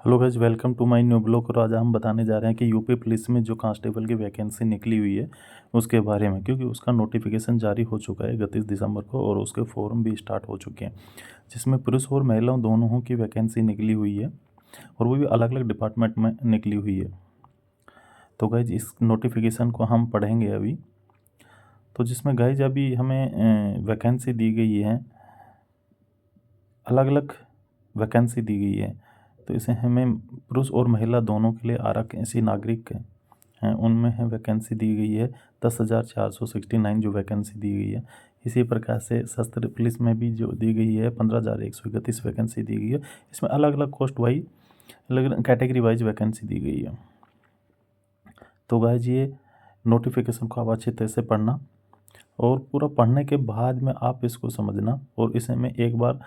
Hello guys, welcome to my new blog. और आज हम बताने जा रहे हैं कि यूपी पुलिस में जो कांस्टेबल की वैकेंसी निकली हुई है उसके बारे में, क्योंकि उसका नोटिफिकेशन जारी हो चुका है 31 दिसंबर को और उसके फॉर्म भी स्टार्ट हो चुके हैं, जिसमें पुरुष और महिलाओं दोनों की वैकेंसी निकली हुई है और वो भी अलग अलग डिपार्टमेंट में निकली हुई है। तो गाइज इस नोटिफिकेशन को हम पढ़ेंगे अभी। तो जिसमें गाइज अभी हमें वैकेंसी दी गई है, अलग अलग वैकेंसी दी गई है। तो इसे हमें पुरुष और महिला दोनों के लिए आरक्षण ऐसी नागरिक हैं उनमें है वैकेंसी दी गई है 10,469 जो वैकेंसी दी गई है। इसी प्रकार से शस्त्र पुलिस में भी जो दी गई है 15,131 वैकेंसी दी गई है। इसमें अलग अलग पोस्ट वाइज, अलग अलग कैटेगरी वाइज वैकेंसी दी गई है। तो गाइज ये नोटिफिकेशन को आप अच्छी तरह से पढ़ना और पूरा पढ़ने के बाद में आप इसको समझना, और इसमें एक बार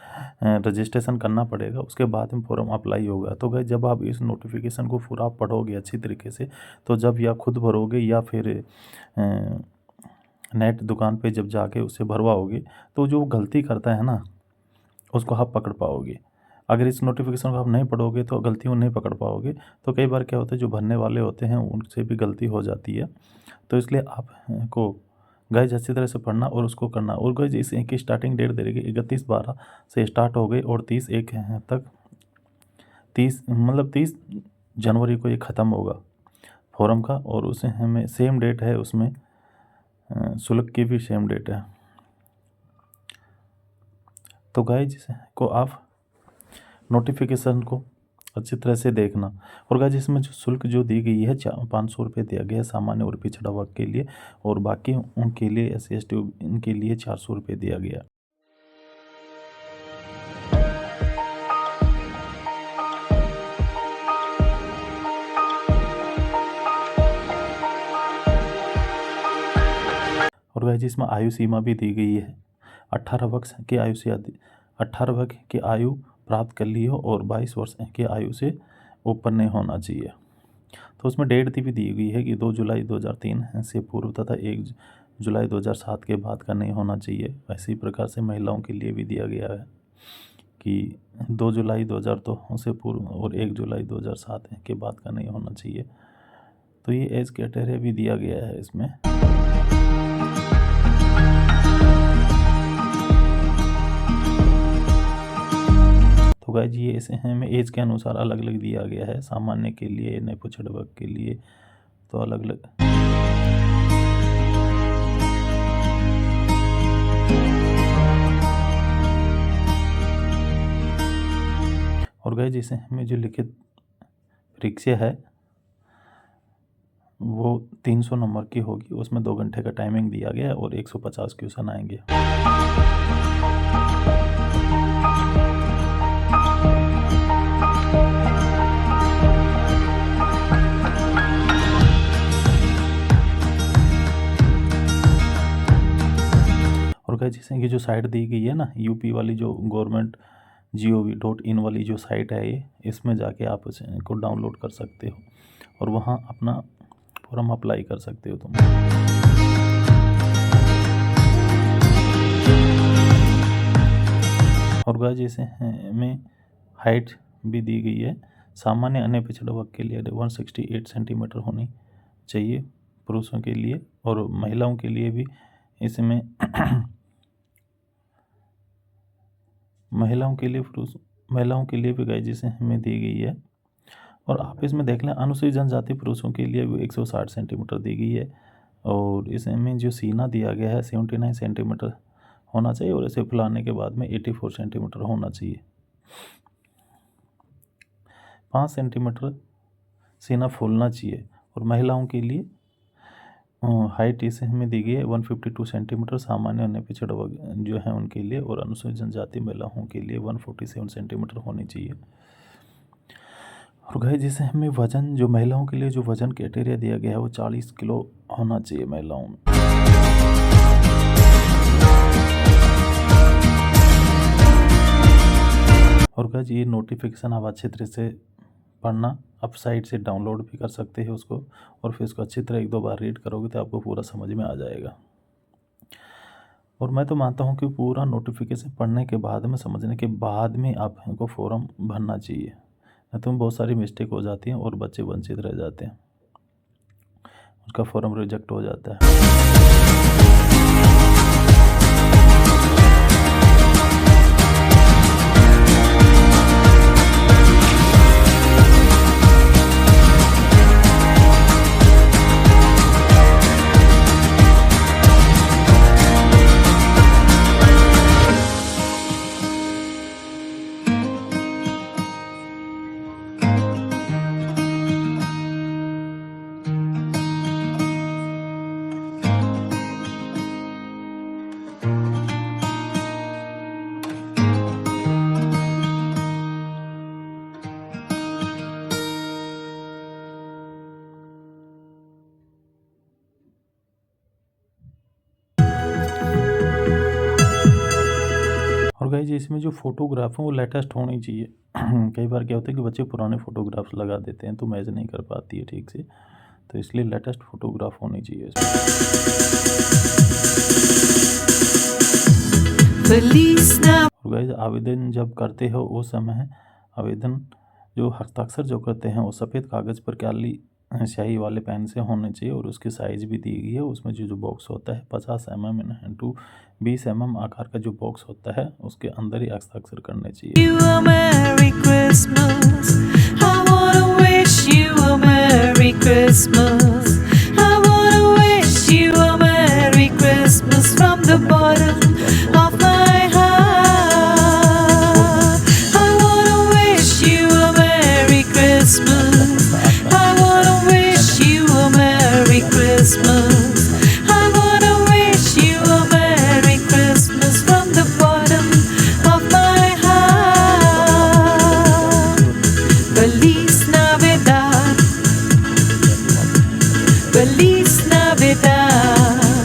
रजिस्ट्रेशन करना पड़ेगा, उसके बाद में फॉर्म अप्लाई होगा। तो गाइस जब आप इस नोटिफिकेशन को पूरा पढ़ोगे अच्छी तरीके से, तो जब या खुद भरोगे या फिर नेट दुकान पे जब जाके उसे भरवाओगे, तो जो गलती करता है ना उसको आप पकड़ पाओगे। अगर इस नोटिफिकेशन को आप नहीं पढ़ोगे तो गलतियों नहीं पकड़ पाओगे। तो कई बार क्या होता है, जो भरने वाले होते हैं उनसे भी गलती हो जाती है। तो इसलिए आपको गाइज अच्छी तरह से पढ़ना और उसको करना। और गाइज इस की स्टार्टिंग डेट दे रही है 31/12 से स्टार्ट हो गई और 30/1 तक 30 जनवरी को ये ख़त्म होगा फॉरम का। और उसे हमें सेम डेट है, उसमें शुल्क की भी सेम डेट है। तो गाइज को आप नोटिफिकेशन को अच्छी तरह से देखना। और गाइज इसमें जो शुल्क जो दी गई है 500 रुपये दिया गया है सामान्य और पिछड़ा वर्ग के लिए, और बाकी उनके लिए SC ST इनके लिए 400 रुपये दिया गया। और गाइज इसमें आयु सीमा भी दी गई है 18 वर्ष की आयु से 18 वर्ष की आयु प्राप्त कर ली हो और 22 वर्ष की आयु से ऊपर नहीं होना चाहिए। तो उसमें डेट भी दी गई है कि 2 जुलाई 2003 से पूर्व तथा 1 जुलाई 2007 के बाद का नहीं होना चाहिए। इसी प्रकार से महिलाओं के लिए भी दिया गया है कि 2 जुलाई 2002 से पूर्व और 1 जुलाई 2007 के बाद का नहीं होना चाहिए। तो ये एज क्राइटेरिया भी दिया गया है इसमें। तो गाइज ये इसे हमें एज के अनुसार अलग अलग दिया गया है, सामान्य के लिए, नए पिछड़े वर्ग के लिए तो अलग अलग। और गाइज इसे हमें जो लिखित परीक्षा है वो 300 नंबर की होगी, उसमें 2 घंटे का टाइमिंग दिया गया है और 150 क्वेश्चन आएंगे। और गाइस जैसे कि जो साइट दी गई है ना, यूपी वाली जो government.gov.in वाली जो साइट है ये, इसमें जाके आप इसको डाउनलोड कर सकते हो और वहाँ अपना फॉर्म अप्लाई कर सकते हो तुम। और गाइस जैसे हमें हाइट भी दी गई है, सामान्य अन्य पिछड़ा वर्ग के लिए 168 सेंटीमीटर होनी चाहिए पुरुषों के लिए, और महिलाओं के लिए भी इसमें महिलाओं के लिए भी गाइस जैसे हमें दी गई है। और आप इसमें देख लें, अनुसूचित जनजाति पुरुषों के लिए 160 सेंटीमीटर दी गई है, और इसमें जो सीना दिया गया है 79 सेंटीमीटर होना चाहिए, और इसे फुलाने के बाद में 84 सेंटीमीटर होना चाहिए। 5 सेंटीमीटर सीना फूलना चाहिए। और महिलाओं के लिए हाइट इसे हमें दी गई है 152 सेंटीमीटर सामान्य अन्य पिछड़ा वर्ग जो है उनके लिए, और अनुसूचित जनजाति महिलाओं के लिए 147 सेंटीमीटर होनी चाहिए। और गाइस जैसे हमें वजन, जो महिलाओं के लिए जो वजन क्राइटेरिया दिया गया है वो 40 किलो होना चाहिए महिलाओं में। और गाइस ये नोटिफिकेशन आप अच्छी तरह से पढ़ना, आप साइट से डाउनलोड भी कर सकते हैं उसको, और फिर उसको अच्छी तरह 1-2 बार रीड करोगे तो आपको पूरा समझ में आ जाएगा। और मैं तो मानता हूँ कि पूरा नोटिफिकेशन पढ़ने के बाद में, समझने के बाद में आपको फॉर्म भरना चाहिए, नहीं तो बहुत सारी मिस्टेक हो जाती हैं और बच्चे वंचित रह जाते हैं, उसका फॉर्म रिजेक्ट हो जाता है। और गाइस इसमें जो फोटोग्राफ है वो लेटेस्ट होनी चाहिए। कई बार क्या होता है कि बच्चे पुराने फोटोग्राफ्स लगा देते हैं तो मैच नहीं कर पाती है ठीक से, तो इसलिए लेटेस्ट फोटोग्राफ होनी चाहिए इसमें। और गाइस आवेदन जब करते हो उस समय आवेदन जो हस्ताक्षर जो करते हैं वो सफ़ेद कागज़ पर काली स्याही वाले पेन से होने चाहिए, और उसकी साइज़ भी दी गई है। उसमें जो बॉक्स होता है 50 mm इंटू 20 mm आकार का जो बॉक्स होता है उसके अंदर ही हस्ताक्षर करने चाहिए। You a Merry Christmas. I wanna wish you a Merry Christmas. I wanna wish you a Merry Christmas from the bottom of my heart. I wanna wish you a Merry Christmas. I wanna wish you a Merry Christmas. I wanna wish you a Merry Christmas from the bottom of my heart. Feliz Navidad. Feliz Navidad.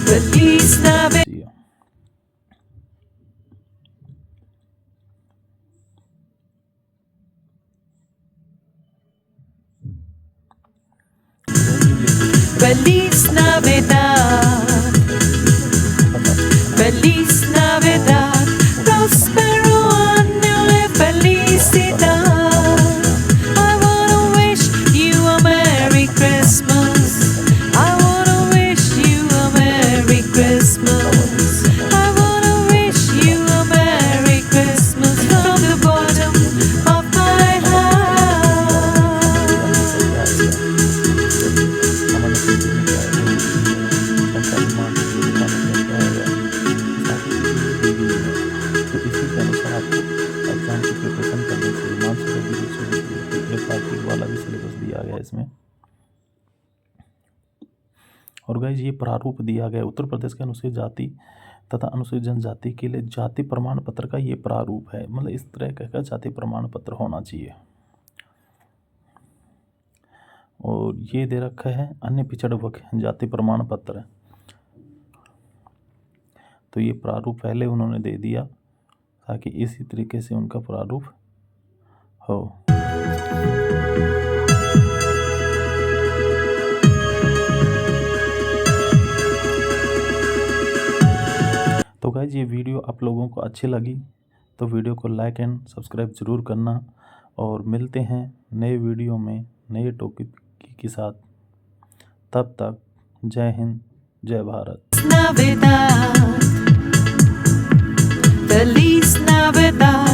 Feliz Navidad. Feliz Navidad. Feliz Navidad. Prospero año de felicidad. I wanna wish you a Merry Christmas. I wanna wish you a Merry Christmas. I wanna wish you a Merry Christmas from the bottom of my वाला भी syllabus दिया गया इसमें। और guys ये प्रारूप दिया गया उत्तर प्रदेश के अनुसूचित जाति तथा अनुसूचित जनजाति के लिए जाति प्रमाण पत्र का ये प्रारूप है, मतलब इस तरह का जाति प्रमाण पत्र होना चाहिए। और ये दे रखा है अन्य पिछड़ वर्ग जाति प्रमाण पत्र, तो ये प्रारूप पहले उन्होंने दे दिया ताकि इसी तरीके से उनका प्रारूप हो। तो गाइज ये वीडियो आप लोगों को अच्छी लगी तो वीडियो को लाइक एंड सब्सक्राइब ज़रूर करना, और मिलते हैं नए वीडियो में नए टॉपिक के साथ। तब तक जय हिंद, जय भारत। Navidad. Feliz Navidad.